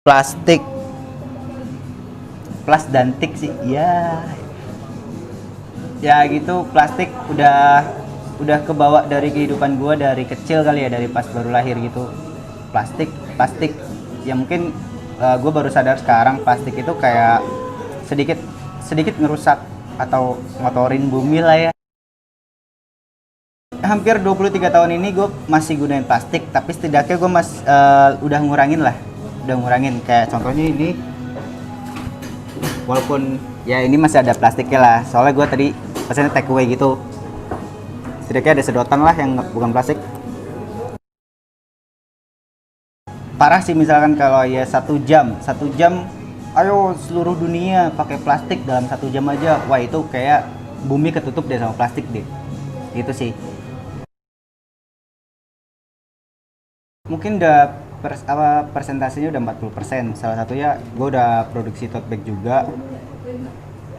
Plastik, plas dan tik sih, ya. Ya gitu, plastik udah kebawa dari kehidupan gue dari kecil kali ya, dari pas baru lahir gitu. Plastik, plastik. Ya mungkin gue baru sadar sekarang plastik itu kayak sedikit sedikit ngerusak atau ngotorin bumi lah ya. Hampir 23 tahun ini gue masih gunain plastik, tapi setidaknya gue udah ngurangin lah. Udah ngurangin, kayak contohnya ini, walaupun ya ini masih ada plastiknya lah, soalnya gue tadi pesannya take away gitu, setidaknya ada sedotan lah yang bukan plastik. Parah sih misalkan kalau ya 1 jam ayo seluruh dunia pakai plastik dalam 1 jam aja, wah itu kayak bumi ketutup deh sama plastik deh, gitu sih. Mungkin udah persentasenya udah 40%. Salah satunya gue udah produksi tote bag juga,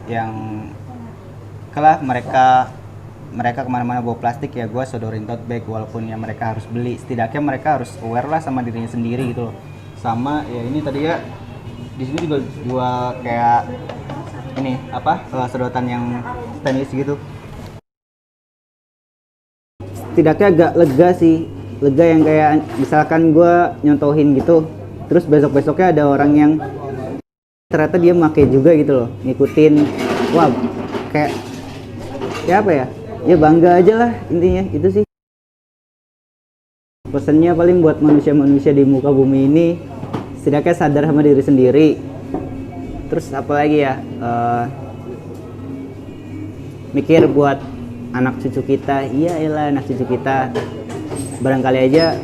yang kelah mereka mereka kemana-mana bawa plastik, ya gue sodorin tote bag, walaupun ya mereka harus beli, setidaknya mereka harus aware lah sama dirinya sendiri gitu loh. Sama ya ini tadi ya, di sini juga jual kayak ini apa, sedotan yang stainless gitu, setidaknya agak lega sih, lega yang kayak misalkan gue nyontohin gitu, terus besok-besoknya ada orang yang ternyata dia pakai juga gitu loh, ngikutin, wah kayak ya apa ya, ya bangga aja lah intinya itu sih. Pesannya paling buat manusia-manusia di muka bumi ini, setidaknya sadar sama diri sendiri. Terus apalagi ya, mikir buat anak cucu kita, iya elah anak cucu kita, barangkali aja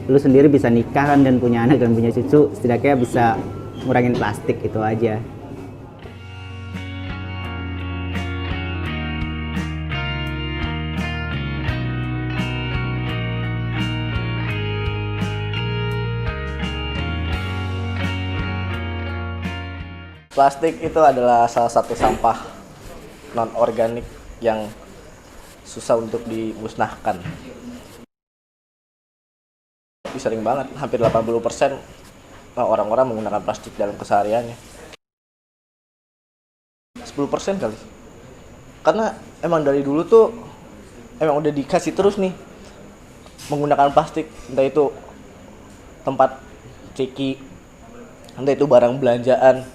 lu sendiri bisa nikah kan dan punya anak dan punya cucu, setidaknya bisa ngurangin plastik, itu aja. Plastik itu adalah salah satu sampah non-organik yang susah untuk dimusnahkan. Sering banget, hampir 80% orang-orang menggunakan plastik dalam kesehariannya. 10% kali. Karena emang dari dulu tuh emang udah dikasih terus nih menggunakan plastik, entah itu tempat ciki, entah itu barang belanjaan.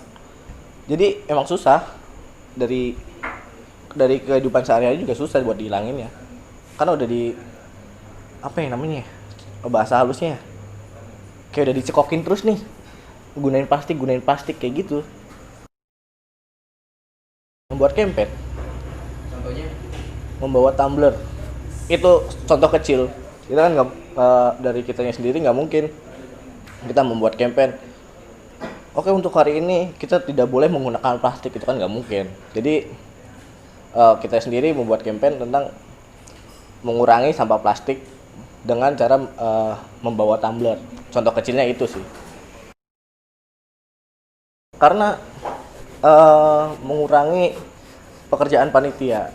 Jadi emang susah, dari kehidupan sehari-hari juga susah buat dihilangin ya. Karena udah di apa ya namanya ya, bahasa halusnya ya, kayak udah dicekokin terus nih, gunain plastik kayak gitu. Membuat campaign, contohnya membawa tumbler, itu contoh kecil. Kita kan nggak, dari kitanya sendiri nggak mungkin kita membuat campaign, oke untuk hari ini kita tidak boleh menggunakan plastik, itu kan nggak mungkin. Jadi kita sendiri membuat campaign tentang mengurangi sampah plastik dengan cara membawa tumbler. Contoh kecilnya itu sih. Karena mengurangi pekerjaan panitia,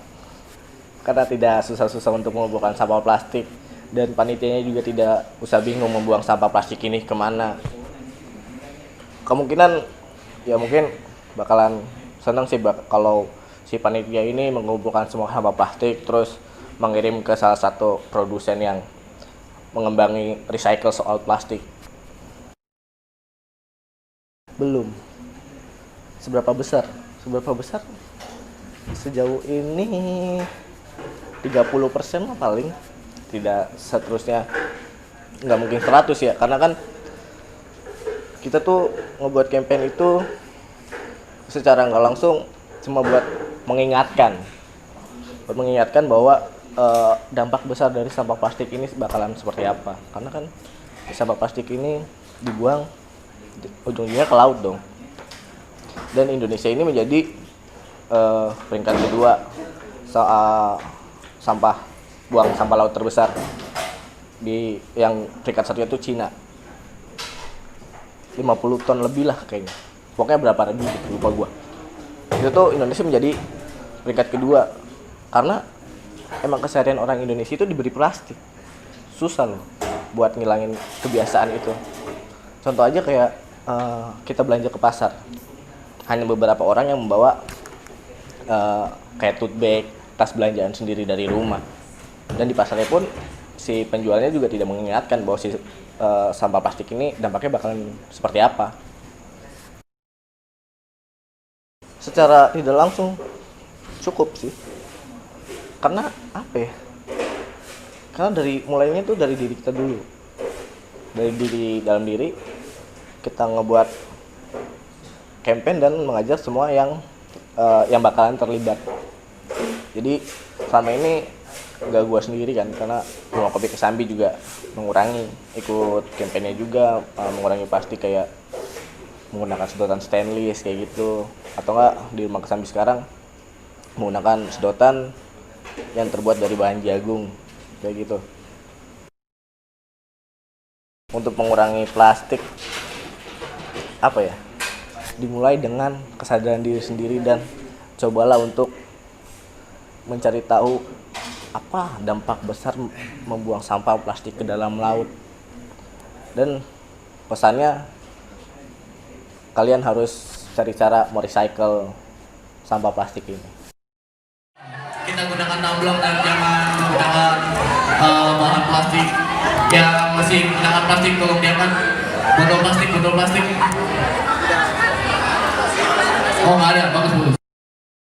karena tidak susah-susah untuk mengumpulkan sampah plastik, dan panitianya juga tidak usah bingung membuang sampah plastik ini kemana. Kemungkinan ya mungkin bakalan seneng sih kalau si panitia ini mengumpulkan semua sampah plastik terus mengirim ke salah satu produsen yang mengembangi recycle soal plastik. Belum. Seberapa besar sejauh ini 30% lah paling, tidak seterusnya, nggak mungkin 100 ya, karena kan kita tuh ngebuat campaign itu secara nggak langsung cuma buat mengingatkan bahwa dampak besar dari sampah plastik ini bakalan seperti apa. Karena kan sampah plastik ini dibuang ujungnya ke laut dong, dan Indonesia ini menjadi peringkat kedua soal buang sampah laut terbesar, di yang peringkat satu itu Cina, 50 ton lebih lah kayaknya, pokoknya berapa ribu lupa gua. Itu tuh Indonesia menjadi peringkat kedua karena emang keseharian orang Indonesia itu diberi plastik. Susah loh buat ngilangin kebiasaan itu. Contoh aja kayak kita belanja ke pasar. Hanya beberapa orang yang membawa kayak tote bag, tas belanjaan sendiri dari rumah. Dan di pasarnya pun si penjualnya juga tidak mengingatkan bahwa si sampah plastik ini dampaknya bakalan seperti apa. Secara tidak langsung cukup sih. Karena apa ya? Karena mulainya tuh dari diri kita dulu. Dari dalam diri kita ngebuat campaign dan mengajak semua yang bakalan terlibat. Jadi selama ini gak gua sendiri kan, karena Rumah Kopi Kesambi juga mengurangi ikut kampanye juga, mengurangi plastik kayak menggunakan sedotan stainless kayak gitu, atau enggak di Rumah Kesambi sekarang menggunakan sedotan yang terbuat dari bahan jagung kayak gitu. Untuk mengurangi plastik apa ya, dimulai dengan kesadaran diri sendiri dan cobalah untuk mencari tahu apa dampak besar membuang sampah plastik ke dalam laut. Dan pesannya kalian harus cari cara merecycle sampah plastik ini. Kita gunakan tumbler dan jangan menggunakan bahan plastik yang masih menggunakan plastik. Tolong jangan botol plastik. Oh nggak ada, bagus.